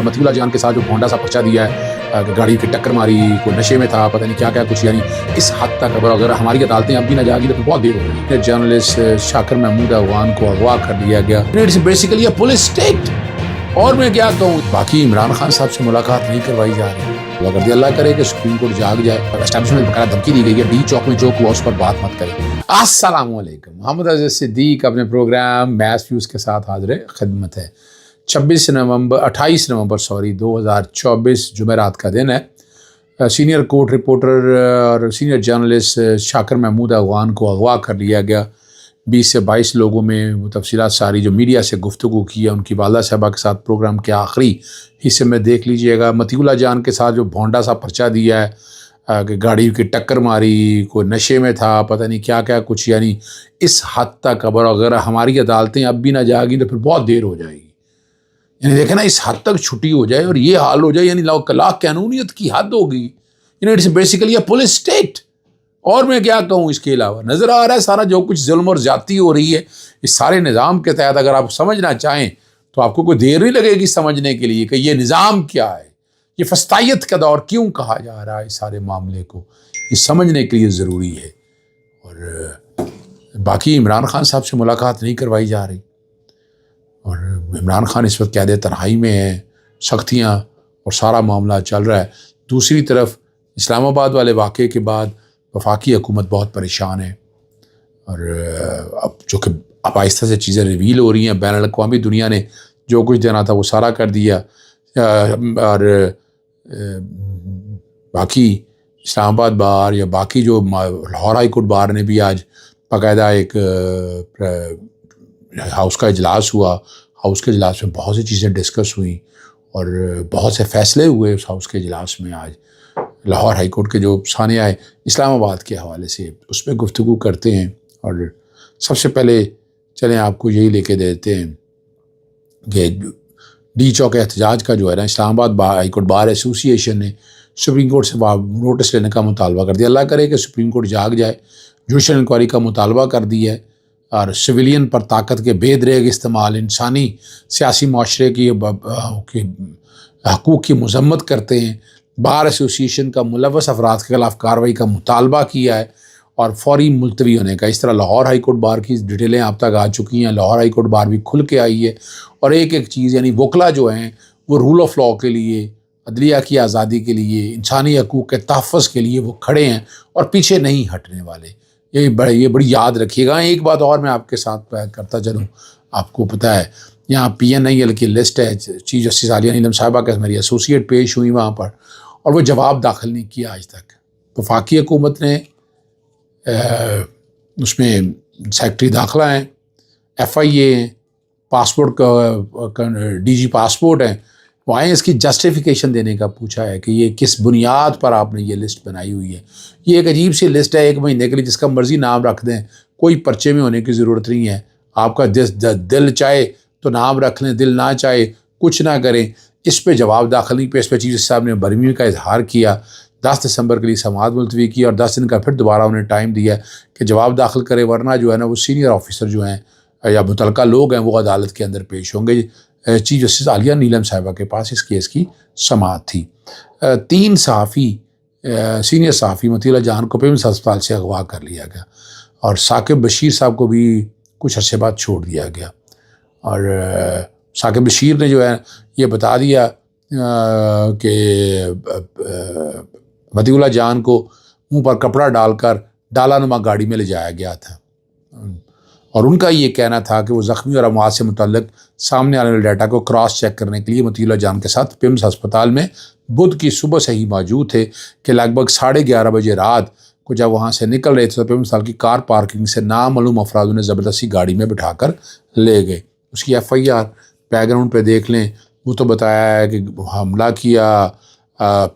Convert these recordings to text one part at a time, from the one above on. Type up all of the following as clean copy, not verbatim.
مطیع اللہ جان کے ساتھ جو بھونڈا سا پرچہ دیا ہے کہ گاڑی کی ٹکر ماری، کوئی نشے میں تھا، پتہ نہیں کیا کیا کچھ، یعنی اس حد تک اگر ہماری عدالتیں اب بھی نہ جاگی تو بہت دیر ہو گئی۔ جرنلسٹ شاکر محمود افغان کو اغوا کر لیا گیا۔ It's basically a police state. اور میں کیا کہوں، باقی عمران خان صاحب سے ملاقات نہیں کروائی جا رہی۔ اللہ کرے کہ سپریم کورٹ جاگ جائے۔ اسٹیبلشمنٹ بقایا دھمکی دی گئی ہے ڈی چوک میں جو ہوا اس پر بات مت کریں۔ السلام علیکم، محمد عزیز صدیق اپنے پروگرام میس ویوز کے ساتھ حاضر خدمت ہے۔ 28 نومبر 2024 جمعرات کا دن ہے۔ سینئر کورٹ رپورٹر اور سینئر جرنلسٹ شاکر محمود افغان کو اغوا کر لیا گیا۔ 20 سے 22 لوگوں میں وہ تفصیلات ساری جو میڈیا سے گفتگو کی ہے، ان کی والدہ صاحبہ کے ساتھ پروگرام کے آخری حصے میں دیکھ لیجئے گا۔ مطیع اللہ جان کے ساتھ جو بھونڈا سا پرچہ دیا ہے کہ گاڑی کی ٹکر ماری، کوئی نشے میں تھا، پتہ نہیں کیا کیا کچھ، یعنی اس حد تک اگر ہماری عدالتیں اب بھی نہ جاگیں تو پھر بہت دیر ہو جائے گی۔ یعنی دیکھیں نا، اس حد تک چھٹی ہو جائے اور یہ حال ہو جائے، یعنی لا قانونیت کی حد ہوگی۔ یعنی it's basically a police state. اور میں کیا کہوں، اس کے علاوہ نظر آ رہا ہے سارا جو کچھ ظلم اور زیادتی ہو رہی ہے اس سارے نظام کے تحت۔ اگر آپ سمجھنا چاہیں تو آپ کو کوئی دیر نہیں لگے گی سمجھنے کے لیے کہ یہ نظام کیا ہے، یہ فسطائیت کا دور کیوں کہا جا رہا ہے۔ اس سارے معاملے کو یہ سمجھنے کے لیے ضروری ہے۔ اور باقی عمران خان صاحب سے ملاقات نہیں کروائی جا رہی، اور عمران خان اس وقت قید تنہائی میں ہے، سختیاں اور سارا معاملہ چل رہا ہے۔ دوسری طرف اسلام آباد والے واقعے کے بعد وفاقی حکومت بہت پریشان ہے، اور اب جو کہ اب آہستہ سے چیزیں ریویل ہو رہی ہیں۔ بین الاقوامی دنیا نے جو کچھ دینا تھا وہ سارا کر دیا، اور باقی اسلام آباد بار یا باقی جو لاہور ہائی کورٹ بار نے بھی آج باقاعدہ ایک ہاؤس کا اجلاس ہوا۔ ہاؤس کے اجلاس میں بہت سی چیزیں ڈسکس ہوئیں اور بہت سے فیصلے ہوئے اس ہاؤس کے اجلاس میں۔ آج لاہور ہائی کورٹ کے جو ثانیہ اسلام آباد کے حوالے سے اس پہ گفتگو کرتے ہیں۔ اور سب سے پہلے چلیں آپ کو یہی لے کے دیتے ہیں کہ ڈی چوک احتجاج کا جو ہے نا، اسلام آباد ہائی کورٹ بار ایسوسی ایشن نے سپریم کورٹ سے نوٹس لینے کا مطالبہ کر دیا۔ اللہ کرے کہ سپریم کورٹ جاگ جائے، جوڈیشل انکوائری کا مطالبہ کر دیا ہے، اور سویلین پر طاقت کے بے دریغ استعمال، انسانی سیاسی معاشرے کی حقوق کی مذمت کرتے ہیں۔ بار ایسوسی ایشن کا ملوث افراد کے خلاف کارروائی کا مطالبہ کیا ہے اور فوری ملتوی ہونے کا۔ اس طرح لاہور ہائی کورٹ بار کی ڈیٹیلیں آپ تک آ چکی ہیں۔ لاہور ہائی کورٹ بار بھی کھل کے آئی ہے، اور ایک ایک چیز، یعنی وکلا جو ہیں وہ رول آف لاء کے لیے، عدلیہ کی آزادی کے لیے، انسانی حقوق کے تحفظ کے لیے وہ کھڑے ہیں اور پیچھے نہیں ہٹنے والے۔ یہ بڑی یاد رکھیے گا۔ ایک بات اور میں آپ کے ساتھ کرتا چلوں، آپ کو پتہ ہے یہاں PNIL کی لسٹ ہے، چیف جسٹس عالیہ نیلم صاحبہ کے میری ایسوسیٹ پیش ہوئی وہاں پر، اور وہ جواب داخل نہیں کیا آج تک۔ وفاقی حکومت نے اس میں سیکٹری داخلہ ہیں، FIA ہیں، پاسپورٹ کا DG پاسپورٹ ہیں، وہ آئیں اس کی جسٹیفیکیشن دینے کا پوچھا ہے کہ یہ کس بنیاد پر آپ نے یہ لسٹ بنائی ہوئی ہے۔ یہ ایک عجیب سی لسٹ ہے، 1 مہینے کے لیے جس کا مرضی نام رکھ دیں، کوئی پرچے میں ہونے کی ضرورت نہیں ہے۔ آپ کا دل چاہے تو نام رکھ لیں، دل نہ چاہے کچھ نہ کریں۔ اس پہ جواب داخل نہیں پہ، اس پہ چیف صاحب نے برہمی کا اظہار کیا، 10 دسمبر کے لیے سماعت ملتوی کی، اور 10 دن کا پھر دوبارہ انہیں ٹائم دیا کہ جواب داخل کرے، ورنہ جو ہے نا وہ سینئر آفیسر جو ہیں یا متعلقہ لوگ ہیں وہ عدالت کے اندر پیش ہوں گے۔ چیف جسٹس عالیہ نیلم صاحبہ کے پاس اس کیس کی سماعت تھی۔ 3 صحافی، سینئر صحافی مطیع اللہ جان کو پیمنس ہسپتال سے اغوا کر لیا گیا، اور ثاقب بشیر صاحب کو بھی کچھ عرصے بعد چھوڑ دیا گیا۔ اور ثاقب بشیر نے جو ہے یہ بتا دیا کہ مطیع اللہ جان کو منہ پر کپڑا ڈال کر ڈالا نما گاڑی میں لے جایا گیا تھا، اور ان کا یہ کہنا تھا کہ وہ زخمی اور اموات سے متعلق سامنے آنے والے ڈیٹا کو کراس چیک کرنے کے لیے مطیع اللہ جان کے ساتھ پیمس ہسپتال میں بدھ کی صبح سے ہی موجود تھے، کہ لگ بھگ 11:30 بجے رات کو جب وہاں سے نکل رہے تھے تو پیمس ہسپتال کی کار پارکنگ سے نامعلوم افراد انہیں زبردستی گاڑی میں بٹھا کر لے گئے۔ اس کی FIR بیک گراؤنڈ پہ دیکھ لیں، وہ تو بتایا ہے کہ حملہ کیا،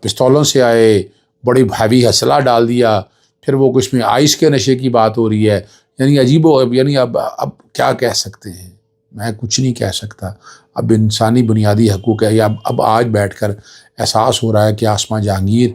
پستولوں سے آئے، بڑی ہیوی اسلحہ ڈال دیا، پھر وہ کچھ میں آئس کے نشے کی بات ہو رہی ہے۔ یعنی عجیب یعنی اب کیا کہہ سکتے ہیں، میں کچھ نہیں کہہ سکتا۔ اب انسانی بنیادی حقوق ہے، یا اب آج بیٹھ کر احساس ہو رہا ہے کہ آسماں جہانگیر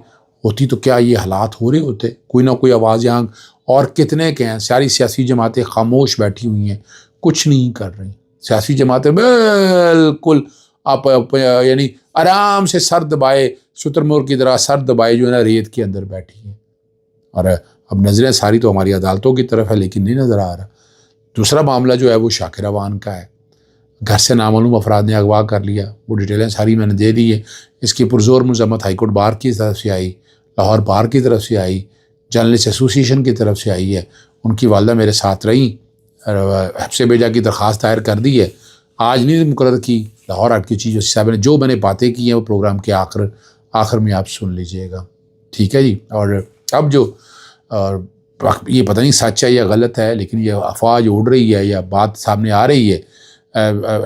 ہوتی تو کیا یہ حالات ہو رہے ہوتے۔ کوئی نہ کوئی آواز یہاں، اور کتنے کے ہیں، ساری سیاسی جماعتیں خاموش بیٹھی ہوئی ہیں، کچھ نہیں کر رہی۔ سیاسی جماعتیں بالکل آپ یعنی آرام سے سر دبائے شتر مرغ کی طرح سر دبائے جو ہے نا ریت کے اندر بیٹھی ہے. اور اب نظریں ساری تو ہماری عدالتوں کی طرف ہے لیکن نہیں نظر آ رہا. دوسرا معاملہ جو ہے وہ شاکر اوان کا ہے. گھر سے نامعلوم افراد نے اغوا کر لیا. وہ ڈیٹیلیں ساری میں نے دے دی ہے. اس کی پرزور مذمت ہائی کورٹ بار کی طرف سے آئی, لاہور بار کی طرف سے آئی, جرنلسٹ ایسوسیشن کی طرف سے آئی ہے. ان کی والدہ میرے ساتھ رہیں, حبس بیجا کی درخواست دائر کر دی ہے. آج نہیں مقرر کی لاہور ہٹ کی چیف صاحب نے. جو میں نے باتیں کی ہیں وہ پروگرام کے آخر میں آپ سن لیجئے گا, ٹھیک ہے جی. اور اب جو یہ پتہ نہیں سچ ہے یا غلط ہے, لیکن یہ افواہ جو اڑ رہی ہے یا بات سامنے آ رہی ہے,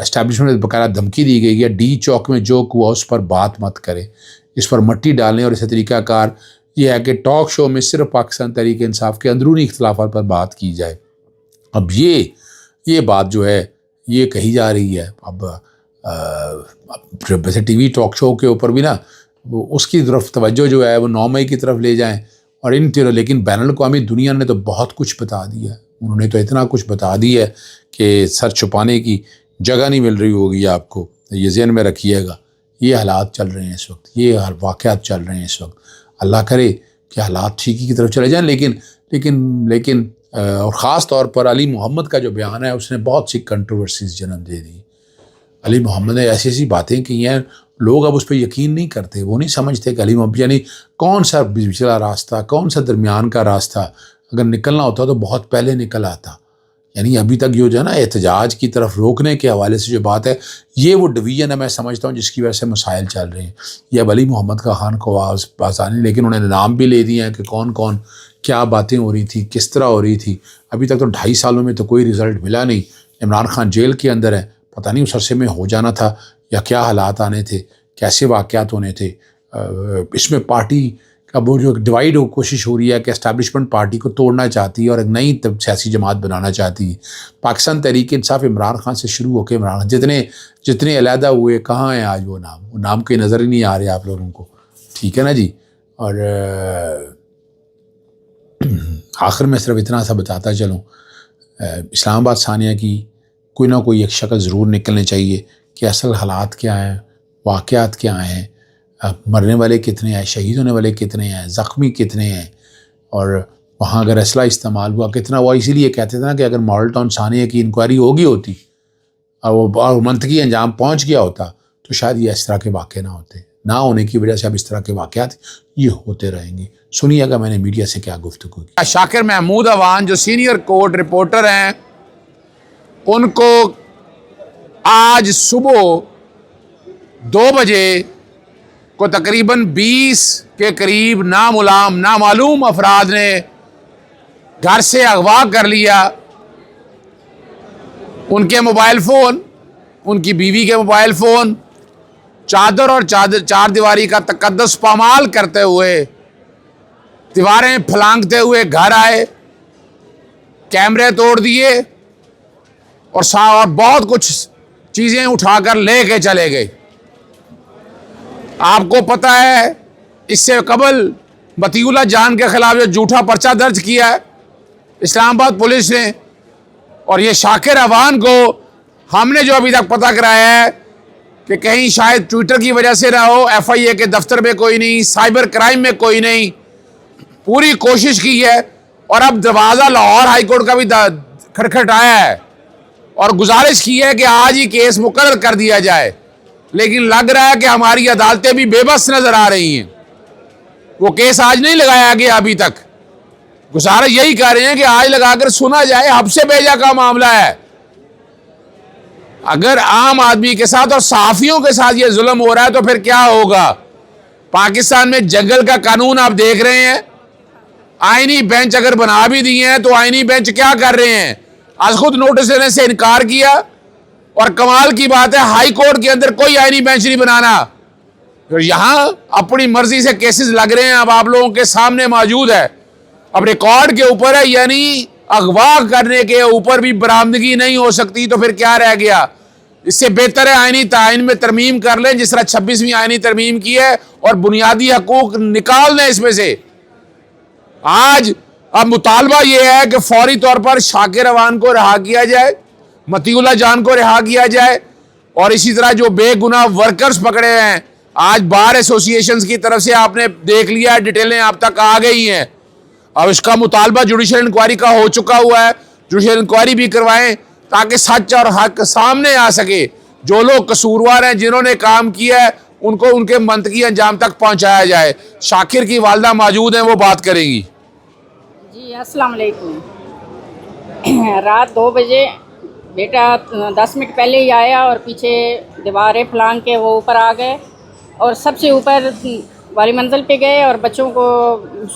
اسٹیبلشمنٹ بقاعدہ دھمکی دی گئی ہے ڈی چوک میں جو ہوا اس پر بات مت کرے, اس پر مٹی ڈالیں. اور اسے طریقہ کار یہ ہے کہ ٹاک شو میں صرف پاکستان تحریک انصاف کے اندرونی اختلافات پر بات کی جائے. اب یہ بات جو ہے یہ کہی جا رہی ہے. اب ویسے ٹی وی ٹاک شو کے اوپر بھی نا اس کی طرف توجہ جو ہے وہ 9 مئی کی طرف لے جائیں اور لیکن بین الاقوامی دنیا نے تو بہت کچھ بتا دیا ہے. انہوں نے تو اتنا کچھ بتا دیا ہے کہ سر چھپانے کی جگہ نہیں مل رہی ہوگی آپ کو. یہ ذہن میں رکھیے گا. یہ حالات چل رہے ہیں اس وقت, یہ واقعات چل رہے ہیں اس وقت. اللہ کرے کہ حالات ٹھیکی کی طرف چلے جائیں. لیکن اور خاص طور پر علی محمد کا جو بیان ہے اس نے بہت سی کنٹروورسیز جنم دے دی. علی محمد نے ایسی ایسی باتیں کی ہیں, لوگ اب اس پہ یقین نہیں کرتے. وہ نہیں سمجھتے کہ علی محمد یعنی کون سا بچلا راستہ, کون سا درمیان کا راستہ اگر نکلنا ہوتا تو بہت پہلے نکل آتا. یعنی ابھی تک جو ہے نا احتجاج کی طرف روکنے کے حوالے سے جو بات ہے یہ وہ ڈویژن ہے میں سمجھتا ہوں جس کی وجہ سے مسائل چل رہے ہیں. یہ اب علی محمد کا خان کو آسانی, لیکن انہوں نے نام بھی لے دیے ہیں کہ کون کون کیا باتیں ہو رہی تھیں, کس طرح ہو رہی تھی. ابھی تک تو 2.5 سالوں میں تو کوئی رزلٹ ملا نہیں. عمران خان جیل کے اندر ہے, پتہ نہیں اس عرصے میں ہو جانا تھا یا کیا حالات آنے تھے, کیسے واقعات ہونے تھے. اس میں پارٹی کا وہ جو ڈیوائڈ کوشش ہو رہی ہے کہ اسٹیبلشمنٹ پارٹی کو توڑنا چاہتی ہے اور ایک نئی سیاسی جماعت بنانا چاہتی ہے. پاکستان تحریک انصاف عمران خان سے شروع ہو کے عمران خان جتنے علیحدہ ہوئے کہاں ہیں آج وہ نام کوئی نظر ہی نہیں آ رہے آپ لوگوں کو, ٹھیک ہے نا جی. اور آخر میں صرف اتنا سا بتاتا چلوں, اسلام آباد ثانیہ کی کوئی نہ کوئی ایک شکل ضرور نکلنی چاہیے کہ اصل حالات کیا ہیں, واقعات کیا ہیں, مرنے والے کتنے ہیں, شہید ہونے والے کتنے ہیں, زخمی کتنے ہیں, اور وہاں اگر اسلحہ استعمال ہوا کتنا ہوا. اسی لیے کہتے تھے نا کہ اگر ماڈل ٹاؤن ثانیہ کی انکوائری ہوتی اور وہ منطقی انجام پہنچ گیا ہوتا تو شاید یہ اس طرح کے واقعے نہ ہوتے. نہ ہونے کی وجہ سے اب اس طرح کے واقعات یہ ہوتے رہیں گے. سنیے گا میں نے میڈیا سے کیا گفتگو کی. شاکر محمود اوان جو سینئر کورٹ رپورٹر ہیں ان کو آج صبح 2 بجے کو تقریباً 20 کے قریب نامعلوم افراد نے گھر سے اغوا کر لیا. ان کے موبائل فون, ان کی بیوی کے موبائل فون, چادر اور چار دیواری کا تقدس پامال کرتے ہوئے دیواریں پھلانگتے ہوئے گھر آئے, کیمرے توڑ دیے اور بہت کچھ چیزیں اٹھا کر لے کے چلے گئے. آپ کو پتہ ہے اس سے قبل مطیع اللہ جان کے خلاف جو جھوٹا پرچہ درج کیا ہے اسلام آباد پولیس نے, اور یہ شاکر اوان کو ہم نے جو ابھی تک پتہ کرایا ہے کہ کہیں شاید ٹویٹر کی وجہ سے نہ ہو, FIA کے دفتر میں کوئی نہیں, سائبر کرائم میں کوئی نہیں, پوری کوشش کی ہے. اور اب دروازہ لاہور ہائی کورٹ کا بھی کھٹکھٹایا ہے اور گزارش کی ہے کہ آج ہی کیس مقرر کر دیا جائے. لیکن لگ رہا ہے کہ ہماری عدالتیں بھی بے بس نظر آ رہی ہیں. وہ کیس آج نہیں لگایا گیا ابھی تک. گزارش یہی کر رہے ہیں کہ آج لگا کر سنا جائے. حبس بیجا کا معاملہ ہے. اگر عام آدمی کے ساتھ اور صحافیوں کے ساتھ یہ ظلم ہو رہا ہے تو پھر کیا ہوگا. پاکستان میں جنگل کا قانون آپ دیکھ رہے ہیں. آئینی بینچ اگر بنا بھی دیے ہیں تو آئینی بینچ کیا کر رہے ہیں, آج خود نوٹس لینے سے انکار کیا. اور کمال کی بات ہے ہائی کورٹ کے اندر کوئی آئینی بینچ نہیں بنانا. یہاں اپنی مرضی سے کیسز لگ رہے ہیں, اب آپ لوگوں کے سامنے موجود ہے, اب ریکارڈ کے اوپر ہے. یعنی اغوا کرنے کے اوپر بھی برآمدگی نہیں ہو سکتی تو پھر کیا رہ گیا. اس سے بہتر ہے آئینی تعین میں ترمیم کر لیں جس طرح 26ویں آئینی ترمیم کی ہے اور بنیادی حقوق نکال دیں اس میں سے. آج اب مطالبہ یہ ہے کہ فوری طور پر شاکر اوان کو رہا کیا جائے, مطیع اللہ جان کو رہا کیا جائے, اور اسی طرح جو بے گناہ ورکرز پکڑے ہیں آج بار ایسوسیشنز کی طرف سے آپ نے دیکھ لیا ڈیٹیلیں آپ تک آ گئی ہیں. اب اس کا مطالبہ جوڈیشل انکوائری کا ہو چکا ہوا ہے, جوڈیشل انکوائری بھی کروائیں تاکہ سچ اور حق سامنے آ سکے. جو لوگ قصوروار ہیں جنہوں نے کام کیا ہے ان کو ان کے منطقی انجام تک پہنچایا جائے. شاکر کی والدہ موجود ہیں, وہ بات کریں گی. جی السلام علیکم. رات 2 بجے بیٹا 10 منٹ پہلے ہی آیا اور پیچھے دیواریں پھلانگ کے وہ اوپر آ گئے اور سب سے اوپر والی منزل پہ گئے اور بچوں کو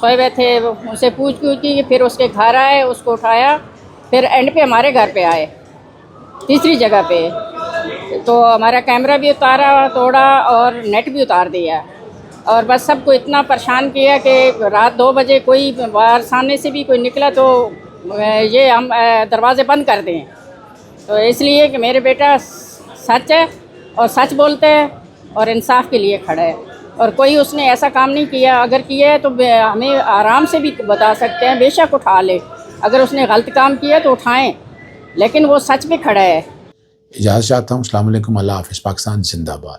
سوئے ہوئے تھے ان سے پوچھ کی پھر اس کے گھر آئے, اس کو اٹھایا, پھر اینڈ پہ ہمارے گھر پہ آئے تیسری جگہ پہ. تو ہمارا کیمرہ بھی اتارا توڑا اور نیٹ بھی اتار دیا اور بس سب کو اتنا پریشان کیا کہ رات 2 بجے کوئی باہر سامنے سے بھی کوئی نکلا تو یہ ہم دروازے بند کر دیں. تو اس لیے کہ میرے بیٹا سچ ہے اور سچ بولتے ہیں اور انصاف کے لیے کھڑا ہے اور کوئی اس نے ایسا کام نہیں کیا. اگر کیا ہے تو ہمیں آرام سے بھی بتا سکتے ہیں, بے شک اٹھا لے. اگر اس نے غلط کام کیا تو اٹھائیں, لیکن وہ سچ پہ کھڑا ہے. اجازت چاہتا ہوں. السلام علیکم. اللہ حافظ. پاکستان زندہ باد.